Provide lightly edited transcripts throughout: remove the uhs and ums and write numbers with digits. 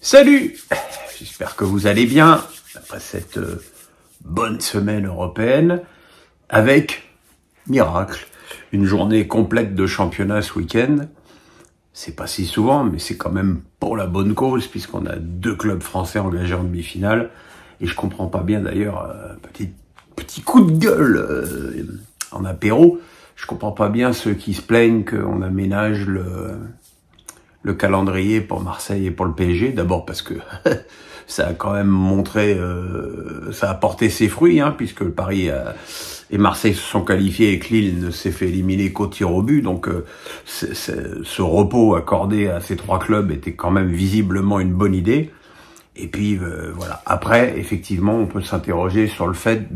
Salut, j'espère que vous allez bien après cette bonne semaine européenne avec miracle, une journée complète de championnat ce week-end. C'est pas si souvent, mais c'est quand même pour la bonne cause puisqu'on a 2 clubs français engagés en demi-finale et je comprends pas bien d'ailleurs, petit coup de gueule en apéro, je comprends pas bien ceux qui se plaignent qu'on aménage le calendrier pour Marseille et pour le PSG, d'abord parce que ça a quand même montré, ça a porté ses fruits, puisque le Paris et Marseille se sont qualifiés et que Lille ne s'est fait éliminer qu'au tir au but. Donc ce repos accordé à ces 3 clubs était quand même visiblement une bonne idée. Et puis voilà. Après, effectivement, on peut s'interroger sur le fait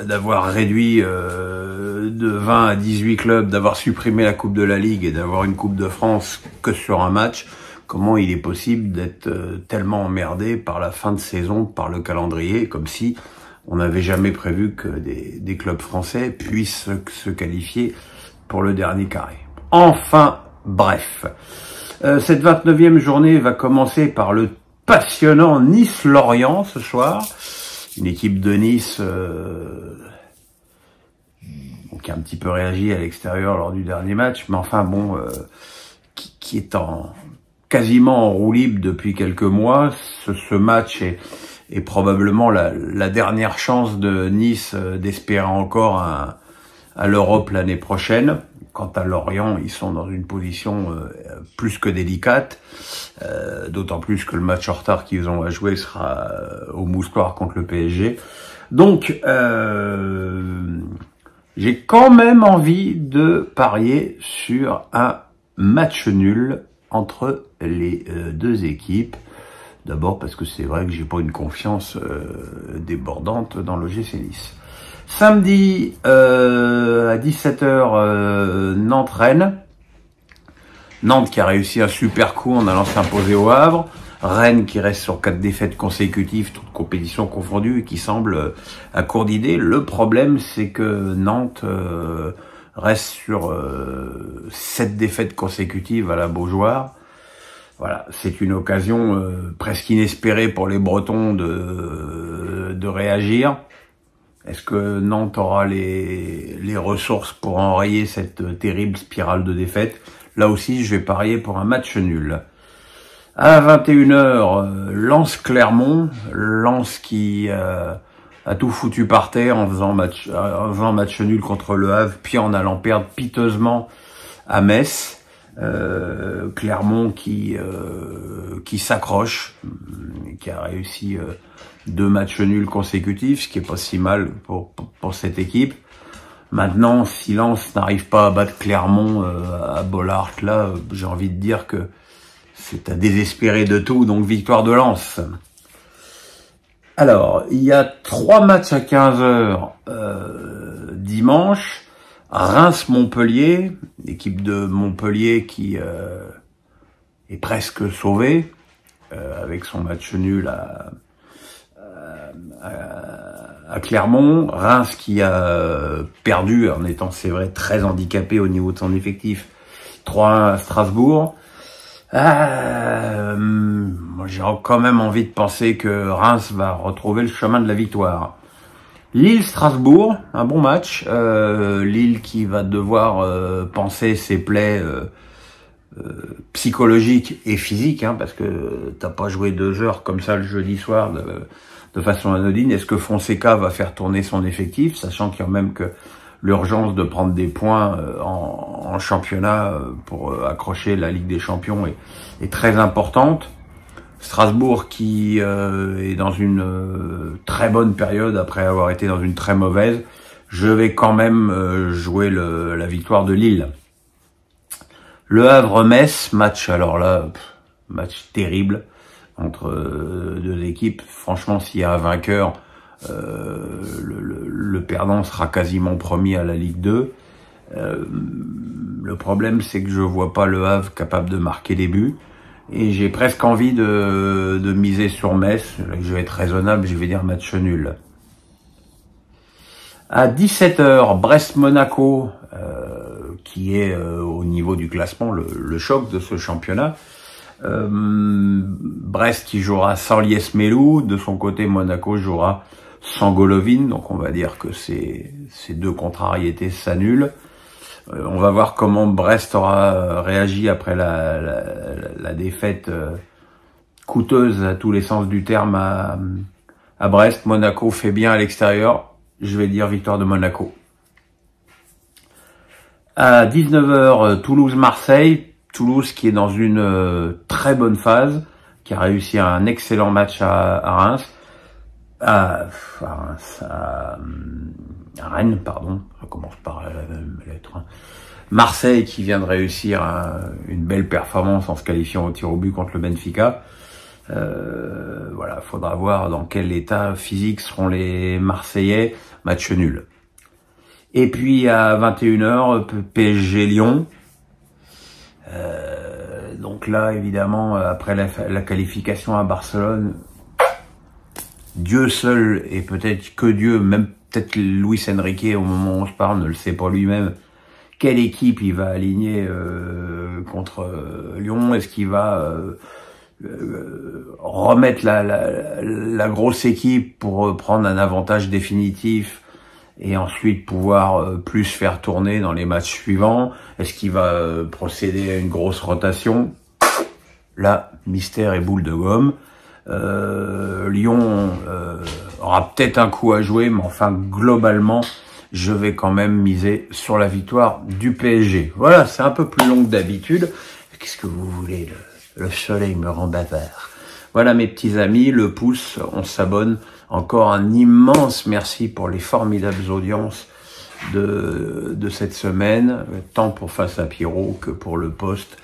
d'avoir réduit de 20 à 18 clubs, d'avoir supprimé la Coupe de la Ligue et d'avoir une Coupe de France que sur un match. Comment il est possible d'être tellement emmerdé par la fin de saison, par le calendrier, comme si on n'avait jamais prévu que des clubs français puissent se qualifier pour le dernier carré. Enfin, bref. Cette 29e journée va commencer par le passionnant Nice-Lorient ce soir. Une équipe de Nice qui a un petit peu réagi à l'extérieur lors du dernier match, mais enfin bon, qui est quasiment en roue libre depuis quelques mois. Ce match est probablement la dernière chance de Nice d'espérer encore à l'Europe l'année prochaine. Quant à Lorient, ils sont dans une position plus que délicate, d'autant plus que le match en retard qu'ils ont à jouer sera au Mousquoir contre le PSG. Donc, j'ai quand même envie de parier sur un match nul entre les 2 équipes. D'abord parce que c'est vrai que j'ai pas une confiance débordante dans le l'OGC Nice. Samedi à 17h, Nantes-Rennes. Nantes qui a réussi un super coup en allant s'imposer au Havre. Rennes qui reste sur 4 défaites consécutives, toutes compétitions confondues, et qui semble à court d'idées. Le problème, c'est que Nantes reste sur 7 défaites consécutives à la Beaujoire. Voilà, c'est une occasion presque inespérée pour les Bretons de réagir. Est-ce que Nantes aura les ressources pour enrayer cette terrible spirale de défaites? Là aussi, je vais parier pour un match nul. À 21h, Lens-Clermont. Lens qui a tout foutu par terre en faisant match nul contre le Havre, puis en allant perdre piteusement à Metz. Clermont qui s'accroche, qui a réussi 2 matchs nuls consécutifs, ce qui est pas si mal pour cette équipe. Maintenant, si Lens n'arrive pas à battre Clermont à Bollaert, là, j'ai envie de dire que c'est à désespérer de tout, donc victoire de Lens. Alors, il y a 3 matchs à 15h dimanche. Reims-Montpellier, l'équipe de Montpellier qui est presque sauvée avec son match nul à Clermont. Reims qui a perdu en étant, c'est vrai, très handicapé au niveau de son effectif, 3-1 à Strasbourg. Moi, j'ai quand même envie de penser que Reims va retrouver le chemin de la victoire. Lille-Strasbourg, un bon match. Lille qui va devoir penser ses plaies psychologiques et physiques, parce que t'as pas joué 2 heures comme ça le jeudi soir de façon anodine. Est-ce que Fonseca va faire tourner son effectif, sachant qu'il y a même que l'urgence de prendre des points en championnat pour accrocher la Ligue des Champions est très importante. Strasbourg qui est dans une très bonne période après avoir été dans une très mauvaise. Je vais quand même jouer la victoire de Lille. Le Havre-Metz, match, alors là, match terrible entre 2 équipes. Franchement, s'il y a un vainqueur, le perdant sera quasiment premier à la Ligue 2. Le problème, c'est que je vois pas le Havre capable de marquer des buts. Et j'ai presque envie de miser sur Metz. Je vais être raisonnable, je vais dire match nul. À 17h, Brest-Monaco, qui est au niveau du classement le choc de ce championnat. Brest qui jouera sans Lies-Melou. De son côté, Monaco jouera sans Golovin. Donc on va dire que ces deux contrariétés s'annulent. On va voir comment Brest aura réagi après la défaite coûteuse à tous les sens du terme à Brest. Monaco fait bien à l'extérieur. Je vais dire victoire de Monaco. À 19h, Toulouse-Marseille. Toulouse qui est dans une très bonne phase, qui a réussi un excellent match à Reims. À Rennes, pardon. Ça commence par la même lettre. Marseille qui vient de réussir une belle performance en se qualifiant au tir au but contre le Benfica. Voilà, faudra voir dans quel état physique seront les Marseillais. Match nul. Et puis à 21h, PSG-Lyon. Donc là, évidemment, après la qualification à Barcelone, Dieu seul, et peut-être que Dieu, même peut-être Luis Enrique, au moment où on se parle, ne le sait pas lui-même, quelle équipe il va aligner contre Lyon. Est-ce qu'il va remettre la grosse équipe pour prendre un avantage définitif et ensuite pouvoir plus faire tourner dans les matchs suivants? Est-ce qu'il va procéder à une grosse rotation? Là, mystère et boule de gomme. Lyon aura peut-être un coup à jouer, mais enfin, globalement, je vais quand même miser sur la victoire du PSG. Voilà, c'est un peu plus long que d'habitude. Qu'est-ce que vous voulez, le soleil me rend bavard. Voilà mes petits amis, le pouce, on s'abonne. Encore un immense merci pour les formidables audiences de cette semaine, tant pour Face à Pierrot que pour le post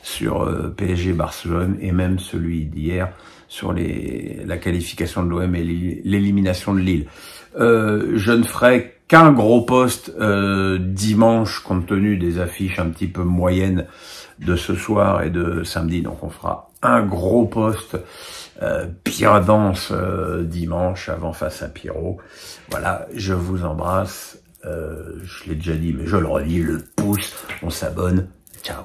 sur PSG Barcelone et même celui d'hier sur la qualification de l'OM et l'élimination de Lille. Je ne ferai qu'un gros post dimanche compte tenu des affiches un petit peu moyennes de ce soir et de samedi. Donc on fera un gros post bien dense dimanche avant Face à Pierrot. Voilà, je vous embrasse. Je l'ai déjà dit, mais je le redis, le pouce, on s'abonne. Ciao.